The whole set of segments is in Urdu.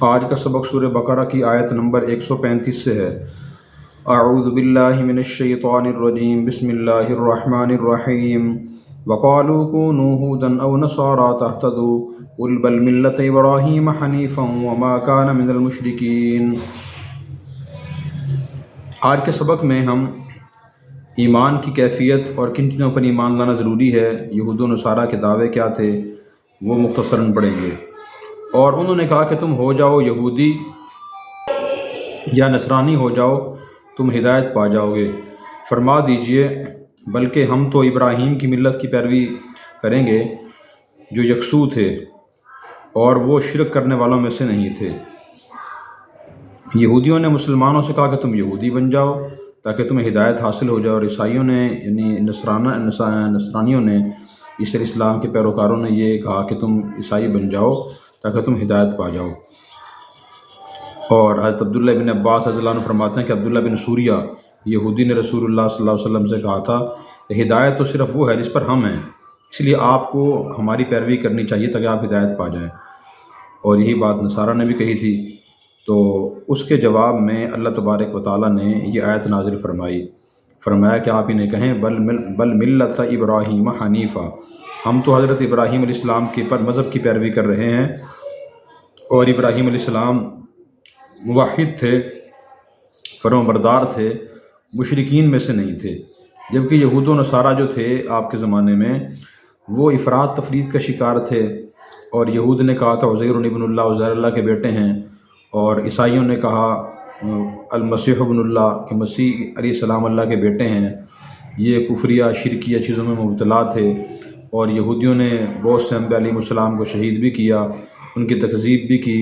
آج کا سبق سورہ بقرہ کی آیت نمبر 135 سے ہے۔ اعوذ باللہ من الشیطان الرجیم، بسم اللہ الرحمن الرحیم۔ وقالوا كونوا هودا او نصارى تهتدوا قل بل ملة ابراہیم حنیفا وما كان من المشرکین۔ آج کے سبق میں ہم ایمان کی کیفیت اور کن چیزوں پر ایمان لانا ضروری ہے، یہود و نصارہ کے دعوے کیا تھے، وہ مختصراً پڑھیں گے۔ اور انہوں نے کہا کہ تم ہو جاؤ یہودی یا نصرانی ہو جاؤ، تم ہدایت پا جاؤ گے۔ فرما دیجئے بلکہ ہم تو ابراہیم کی ملت کی پیروی کریں گے جو یکسو تھے اور وہ شرک کرنے والوں میں سے نہیں تھے۔ یہودیوں نے مسلمانوں سے کہا کہ تم یہودی بن جاؤ تاکہ تمہیں ہدایت حاصل ہو جائے، اور عیسائیوں نے یعنی نصرانیوں نے، عیسی علیہ السلام کے پیروکاروں نے یہ کہا کہ تم عیسائی بن جاؤ تاکہ تم ہدایت پا جاؤ۔ اور حضرت عبداللہ بن عباس رضی اللہ عنہ فرماتے ہیں کہ عبداللہ بن سوریہ یہودی نے رسول اللہ صلی اللہ علیہ وسلم سے کہا تھا کہ ہدایت تو صرف وہ ہے جس پر ہم ہیں، اس لیے آپ کو ہماری پیروی کرنی چاہیے تاکہ آپ ہدایت پا جائیں۔ اور یہی بات نصارہ نے بھی کہی تھی۔ تو اس کے جواب میں اللہ تبارک و تعالیٰ نے یہ آیت نازل فرمایا کہ آپ انہیں کہیں بل ملت ابراہیم حنیفہ، ہم تو حضرت ابراہیم علیہ السلام کے پر مذہب کی پیروی کر رہے ہیں، اور ابراہیم علیہ السلام موحد تھے، فرمانبردار تھے، مشرکین میں سے نہیں تھے۔ جبکہ یہود و نصارہ جو تھے آپ کے زمانے میں، وہ افراد تفرید کا شکار تھے، اور یہود نے کہا تھا عزیر ابن اللہ، عزیر اللہ کے بیٹے ہیں، اور عیسائیوں نے کہا المسیح ابن اللہ کہ مسیح علیہ السلام اللہ کے بیٹے ہیں۔ یہ کفریہ شرکیہ چیزوں میں مبتلا تھے، اور یہودیوں نے بہت سے انبیاء علیہ السلام کو شہید بھی کیا، ان کی تکذیب بھی کی،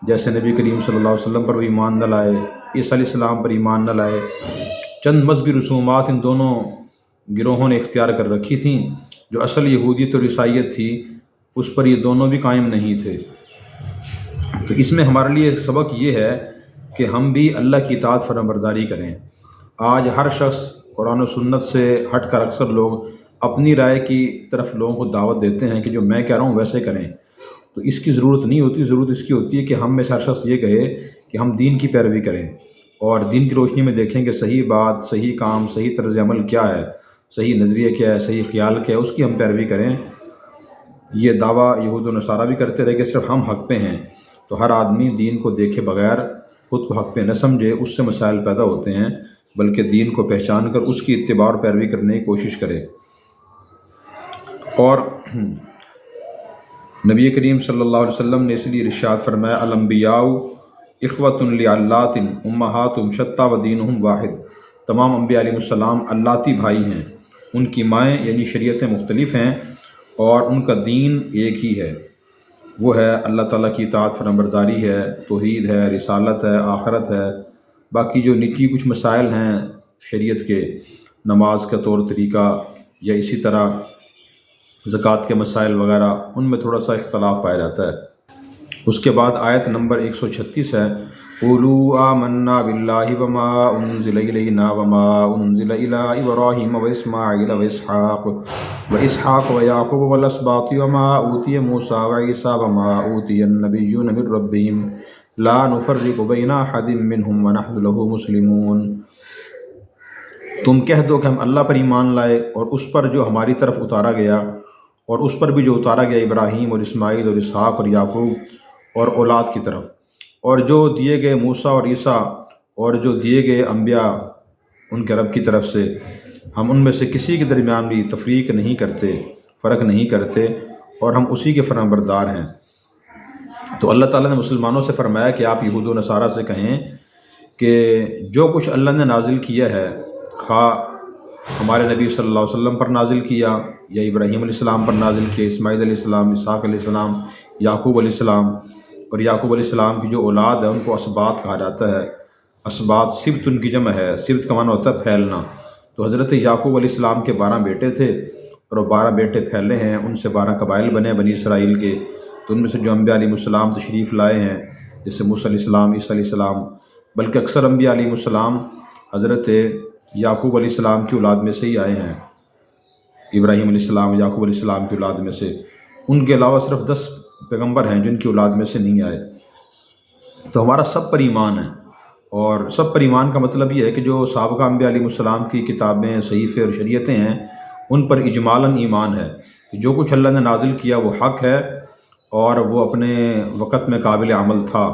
جیسے نبی کریم صلی اللہ علیہ وسلم پر بھی ایمان نہ لائے، عیسیٰ علیہ السلام پر ایمان نہ لائے۔ چند مذہبی رسومات ان دونوں گروہوں نے اختیار کر رکھی تھیں، جو اصل یہودیت اور عیسائیت تھی اس پر یہ دونوں بھی قائم نہیں تھے۔ تو اس میں ہمارے لیے ایک سبق یہ ہے کہ ہم بھی اللہ کی اطاعت فرمانبرداری کریں۔ آج ہر شخص قرآن و سنت سے ہٹ کر اکثر لوگ اپنی رائے کی طرف لوگوں کو دعوت دیتے ہیں کہ جو میں کہہ رہا ہوں ویسے کریں۔ تو اس کی ضرورت نہیں ہوتی، ضرورت اس کی ہوتی ہے کہ ہم میں سے ہر شخص یہ کہے کہ ہم دین کی پیروی کریں، اور دین کی روشنی میں دیکھیں کہ صحیح بات، صحیح کام، صحیح طرز عمل کیا ہے، صحیح نظریہ کیا ہے، صحیح خیال کیا ہے، اس کی ہم پیروی کریں۔ یہ دعویٰ یہود و نصارہ بھی کرتے رہے کہ صرف ہم حق پہ ہیں۔ تو ہر آدمی دین کو دیکھے بغیر خود کو حق پہ نہ سمجھے، اس سے مسائل پیدا ہوتے ہیں، بلکہ دین کو پہچان کر اس کی اتباع اور پیروی کرنے کی کوشش کرے۔ اور نبی کریم صلی اللہ علیہ وسلم نے اس لیے ارشاد فرمایا الانبیاء اخوۃ لعلات امہاتہم شتیٰ ودینہم واحد، تمام انبیاء علیہ السلام علاتی بھائی ہیں، ان کی مائیں یعنی شریعتیں مختلف ہیں اور ان کا دین ایک ہی ہے، وہ ہے اللہ تعالیٰ کی اطاعت فرمانبرداری ہے، توحید ہے، رسالت ہے، آخرت ہے۔ باقی جو نجی کچھ مسائل ہیں شریعت کے، نماز کا طور طریقہ یا اسی طرح زکوٰۃ کے مسائل وغیرہ، ان میں تھوڑا سا اختلاف پایا جاتا ہے۔ اس کے بعد آیت نمبر 136 ہے قولوا آمنا باللہ وما انزل الینا وما انزل الی ابراہیم واسماعیل واسحاق ویعقوب والاسباط وما اوتی موسیٰ وعیسیٰ وما اوتی النبیون من ربہم لا نفرق بین احد منہم ونحن لہ مسلمون۔ تم کہہ دو کہ ہم اللہ پر ایمان لائے اور اس پر جو ہماری طرف اتارا گیا، اور اس پر بھی جو اتارا گیا ابراہیم اور اسماعیل اور اسحاق اور یعقوب اور اولاد کی طرف، اور جو دیے گئے موسیٰ اور عیسیٰ، اور جو دیے گئے انبیاء ان کے رب کی طرف سے، ہم ان میں سے کسی کے درمیان بھی تفریق نہیں کرتے، فرق نہیں کرتے، اور ہم اسی کے فرمانبردار ہیں۔ تو اللہ تعالیٰ نے مسلمانوں سے فرمایا کہ آپ یہود و نصارہ سے کہیں کہ جو کچھ اللہ نے نازل کیا ہے، خواہ ہمارے نبی صلی اللہ علیہ وسلم پر نازل کیا یا ابراہیم علیہ السلام پر نازل کیا، اسماعیل علیہ السلام، اسحاق علیہ السلام، یعقوب علیہ السلام، اور یعقوب علیہ السلام کی جو اولاد ہے ان کو اسباط کہا جاتا ہے۔ اسباط سبت ان کی جمع ہے، سبت کا معنی ہوتا ہے پھیلنا۔ تو حضرت یعقوب علیہ السلام کے 12 بیٹے تھے، اور وہ 12 بیٹے پھیلے ہیں، ان سے 12 قبائل بنے بنی اسرائیل کے۔ تو ان میں سے جو انبیاء علیہ السلام تشریف لائے ہیں، جیسے موسیٰ علیہ السلام، عیسیٰ علیہ السلام، بلکہ اکثر انبیاء علیہ السلام حضرت یعقوب علیہ السلام کی اولاد میں سے ہی آئے ہیں، ابراہیم علیہ السلام، یعقوب علیہ السلام کی اولاد میں سے۔ ان کے علاوہ صرف 10 پیغمبر ہیں جن کی اولاد میں سے نہیں آئے۔ تو ہمارا سب پر ایمان ہے، اور سب پر ایمان کا مطلب یہ ہے کہ جو سابقہ انبیاء علیہ السلام کی کتابیں، صحیفے اور شریعتیں ہیں ان پر اجمالاً ایمان ہے کہ جو کچھ اللہ نے نازل کیا وہ حق ہے اور وہ اپنے وقت میں قابل عمل تھا۔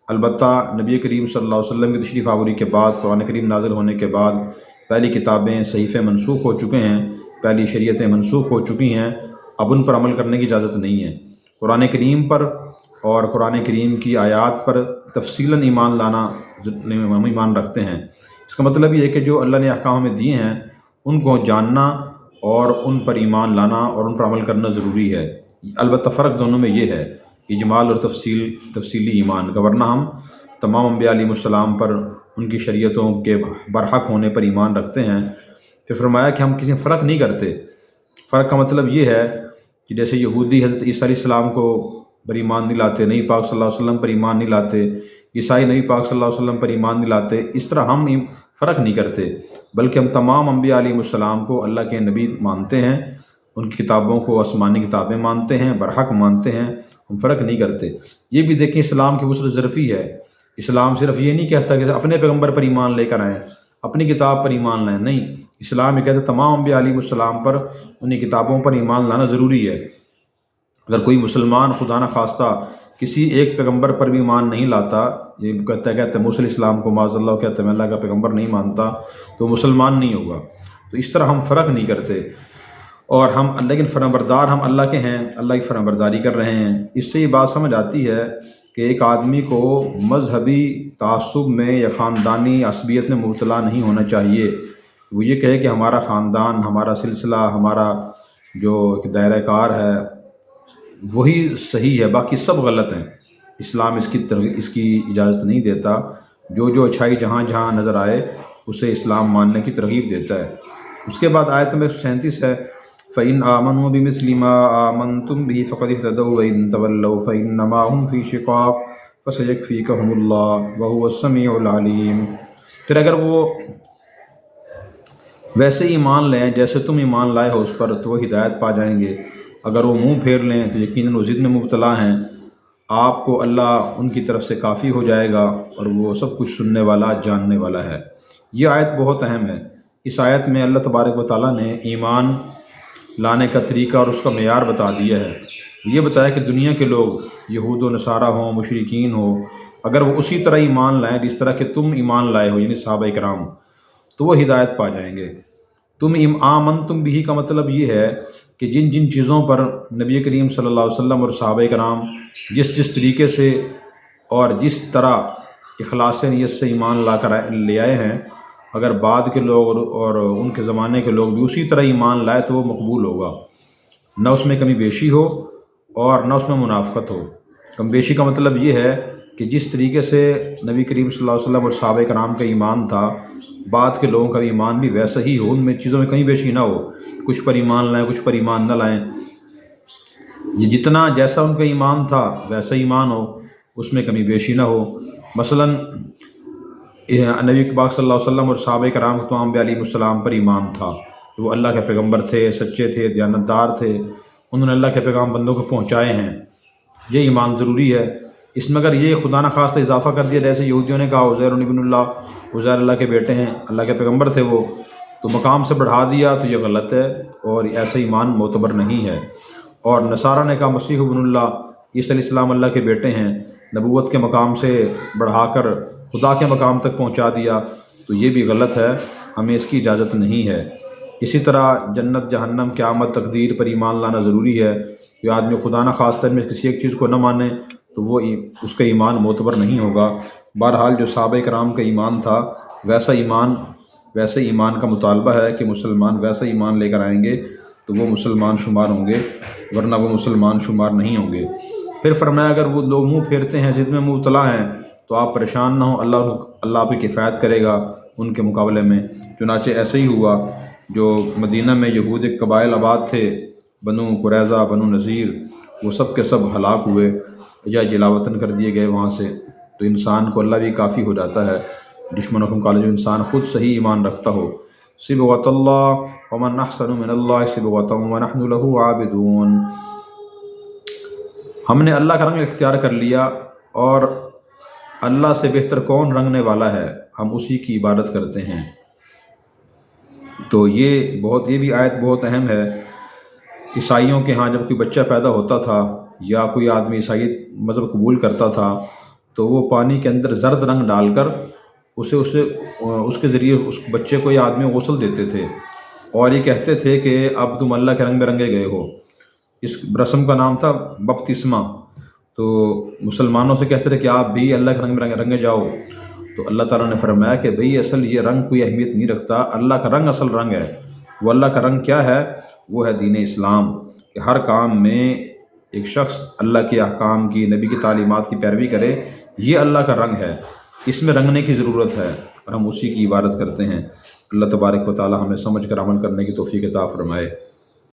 البتہ نبی کریم صلی اللہ علیہ وسلم کی تشریف آوری کے بعد، قرآن کریم نازل ہونے کے بعد پہلی کتابیں، صحیفے منسوخ ہو چکے ہیں، پہلی شریعتیں منسوخ ہو چکی ہیں، اب ان پر عمل کرنے کی اجازت نہیں ہے۔ قرآن کریم پر اور قرآن کریم کی آیات پر تفصیلاً ایمان لانا ہم ایمان رکھتے ہیں۔ اس کا مطلب یہ ہے کہ جو اللہ نے احکام ہمیں دیے ہیں ان کو جاننا اور ان پر ایمان لانا اور ان پر عمل کرنا ضروری ہے۔ البتہ فرق دونوں میں یہ ہے، اجمال اور تفصیلی ایمان کا، ورنہ ہم تمام انبیاء علیہ السلام پر، ان کی شریعتوں کے برحق ہونے پر ایمان رکھتے ہیں۔ پھر فرمایا کہ ہم کسی فرق نہیں کرتے۔ فرق کا مطلب یہ ہے کہ جیسے یہودی حضرت عیسیٰ علیہ السلام کو پر ایمان نہیں لاتے، نبی پاک صلی اللہ علیہ وسلم پر ایمان نہیں لاتے، عیسائی نبی پاک صلی اللہ علیہ وسلم پر ایمان نہیں لاتے، اس طرح ہم فرق نہیں کرتے، بلکہ ہم تمام انبیاء علیہ السلام کو اللہ کے نبی مانتے ہیں، ان کی کتابوں کو آسمانی کتابیں مانتے ہیں، برحق مانتے ہیں، ہم فرق نہیں کرتے۔ یہ بھی دیکھیں اسلام کی وسعت ظرفی ہے۔ اسلام صرف یہ نہیں کہتا کہ اپنے پیغمبر پر ایمان لے کر آئیں، اپنی کتاب پر ایمان لائیں، نہیں، اسلام یہ کہتا ہے تمام انبیاء علیہ السلام پر، انہیں کتابوں پر ایمان لانا ضروری ہے۔ اگر کوئی مسلمان خدا نہ خواستہ کسی ایک پیغمبر پر بھی ایمان نہیں لاتا، یہ کہتا ہے موسیٰ علیہ السلام کو معاذ اللہ کہتا ہے میں اللہ کا پیغمبر نہیں مانتا، تو مسلمان نہیں ہوگا۔ تو اس طرح ہم فرق نہیں کرتے، اور لیکن فرمانبردار ہم اللہ کے ہیں، اللہ کی فرمانبرداری کر رہے ہیں۔ اس سے یہ بات سمجھ آتی ہے کہ ایک آدمی کو مذہبی تعصب میں یا خاندانی عصبیت میں مبتلا نہیں ہونا چاہیے۔ وہ یہ کہے کہ ہمارا خاندان، ہمارا سلسلہ، ہمارا جو دائرہ کار ہے وہی صحیح ہے، باقی سب غلط ہیں۔ اسلام اس کی اجازت نہیں دیتا۔ جو اچھائی جہاں جہاں نظر آئے اسے اسلام ماننے کی ترغیب دیتا ہے۔ اس کے بعد آیت نمبر 37 ہے، فَإِنْ آمَنُوا بِمِثْلِ مَا آمَنْتُمْ بِهِ فَقَدِ اهْتَدَوْا وَإِنْ تَوَلَّوْا فَإِنَّمَا هُمْ فِي شِقَاقٍ فَسَيَكْفِيكَهُمُ اللَّهُ وَهُوَ السَّمِيعُ الْعَلِيمُ۔ پھر اگر وہ ویسے ایمان لیں جیسے تم ایمان لائے ہو اس پر تو وہ ہدایت پا جائیں گے، اگر وہ منہ پھیر لیں تو یقیناً وہ ضد میں مبتلا ہیں۔ آپ کو اللہ ان کی طرف سے کافی ہو جائے گا اور وہ سب کچھ سننے والا، جاننے والا ہے۔ یہ آیت بہت اہم ہے۔ اس آیت میں اللہ تبارک و تعالیٰ نے ایمان لانے کا طریقہ اور اس کا معیار بتا دیا ہے۔ یہ بتایا کہ دنیا کے لوگ یہود و نصارہ ہوں، مشرکین ہوں، اگر وہ اسی طرح ایمان لائیں جس طرح کہ تم ایمان لائے ہو، یعنی صحابہ کرام، تو وہ ہدایت پا جائیں گے۔ تم آمنتم بھی کا مطلب یہ ہے کہ جن جن چیزوں پر نبی کریم صلی اللہ علیہ وسلم اور صحابہ کرام جس طریقے سے اور جس طرح اخلاص نیت سے ایمان لے آئے ہیں، اگر بعد کے لوگ اور ان کے زمانے کے لوگ بھی اسی طرح ایمان لائے تو وہ مقبول ہوگا، نہ اس میں کمی بیشی ہو اور نہ اس میں منافقت ہو۔ کم بیشی کا مطلب یہ ہے کہ جس طریقے سے نبی کریم صلی اللہ علیہ وسلم اور صحابہ کرام کا ایمان تھا، بعد کے لوگوں کا ایمان بھی ویسا ہی ہو، ان میں چیزوں میں کمی بیشی نہ ہو، کچھ پر ایمان لائیں کچھ پر ایمان نہ لائیں، یہ جتنا جیسا ان کا ایمان تھا ویسا ایمان ہو، اس میں کمی بیشی نہ ہو۔ مثلا نبی پاک صلی اللہ علیہ وسلم اور صحابہ کرام کو تمام انبیاء علیہ السلام پر ایمان تھا، وہ اللہ کے پیغمبر تھے، سچے تھے، دیانتدار تھے، انہوں نے اللہ کے پیغام بندوں کو پہنچائے ہیں، یہ ایمان ضروری ہے۔ اس میں اگر یہ خدا نہ خواستہ اضافہ کر دیا جیسے یہودیوں نے کہا عزیر ابن اللہ، عزیر اللہ کے بیٹے ہیں، اللہ کے پیغمبر تھے وہ، تو مقام سے بڑھا دیا تو یہ غلط ہے اور ایسا ایمان معتبر نہیں ہے۔ اور نصارہ نے کہا مسیح ابن اللہ، عیسیٰ علیہ السلام اللہ کے بیٹے ہیں، نبوت کے مقام سے بڑھا کر خدا کے مقام تک پہنچا دیا تو یہ بھی غلط ہے، ہمیں اس کی اجازت نہیں ہے۔ اسی طرح جنت، جہنم، قیامت، تقدیر پر ایمان لانا ضروری ہے۔ کہ آدمی خدا نہ خواستہ میں کسی ایک چیز کو نہ مانے تو وہ اس کا ایمان معتبر نہیں ہوگا۔ بہرحال جو صحابہ کرام کا ایمان تھا ویسے ایمان کا مطالبہ ہے کہ مسلمان ویسا ایمان لے کر آئیں گے تو وہ مسلمان شمار ہوں گے، ورنہ وہ مسلمان شمار نہیں ہوں گے۔ پھر فرمایا اگر وہ لوگ منہ پھیرتے ہیں، ضد میں مبتلا ہیں، تو آپ پریشان نہ ہوں، اللہ آپ کی کفایت کرے گا ان کے مقابلے میں۔ چنانچہ ایسے ہی ہوا، جو مدینہ میں یہود قبائل آباد تھے، بنو قریظہ، بنو نذیر، وہ سب کے سب ہلاک ہوئے یا جلاوطن کر دیے گئے وہاں سے۔ تو انسان کو اللہ بھی کافی ہو جاتا ہے دشمنوں کے مقابلے میں انسان خود صحیح ایمان رکھتا ہو۔ صبغۃ اللہ ومن احسن من اللہ صبغۃ ونحن له عابدون۔ ہم نے اللہ کا رنگ اختیار کر لیا اور اللہ سے بہتر کون رنگنے والا ہے، ہم اسی کی عبادت کرتے ہیں۔ تو یہ بھی آیت بہت اہم ہے۔ عیسائیوں کے ہاں جب کوئی بچہ پیدا ہوتا تھا یا کوئی آدمی عیسائی مذہب قبول کرتا تھا تو وہ پانی کے اندر زرد رنگ ڈال کر اس کے ذریعے اس بچے کو یا آدمی غسل دیتے تھے، اور یہ کہتے تھے کہ اب تم اللہ کے رنگ میں رنگے گئے ہو۔ اس رسم کا نام تھا بپتسمہ۔ تو مسلمانوں سے کہتے تھے کہ آپ بھی اللہ کے رنگ میں رنگے جاؤ، تو اللہ تعالیٰ نے فرمایا کہ بھئی اصل یہ رنگ کوئی اہمیت نہیں رکھتا، اللہ کا رنگ اصل رنگ ہے۔ وہ اللہ کا رنگ کیا ہے؟ وہ ہے دین اسلام، کہ ہر کام میں ایک شخص اللہ کے احکام کی، نبی کی تعلیمات کی پیروی کرے، یہ اللہ کا رنگ ہے، اس میں رنگنے کی ضرورت ہے، اور ہم اسی کی عبادت کرتے ہیں۔ اللہ تبارک و تعالی ہمیں سمجھ کر عمل کرنے کی توفیق عطا فرمائے۔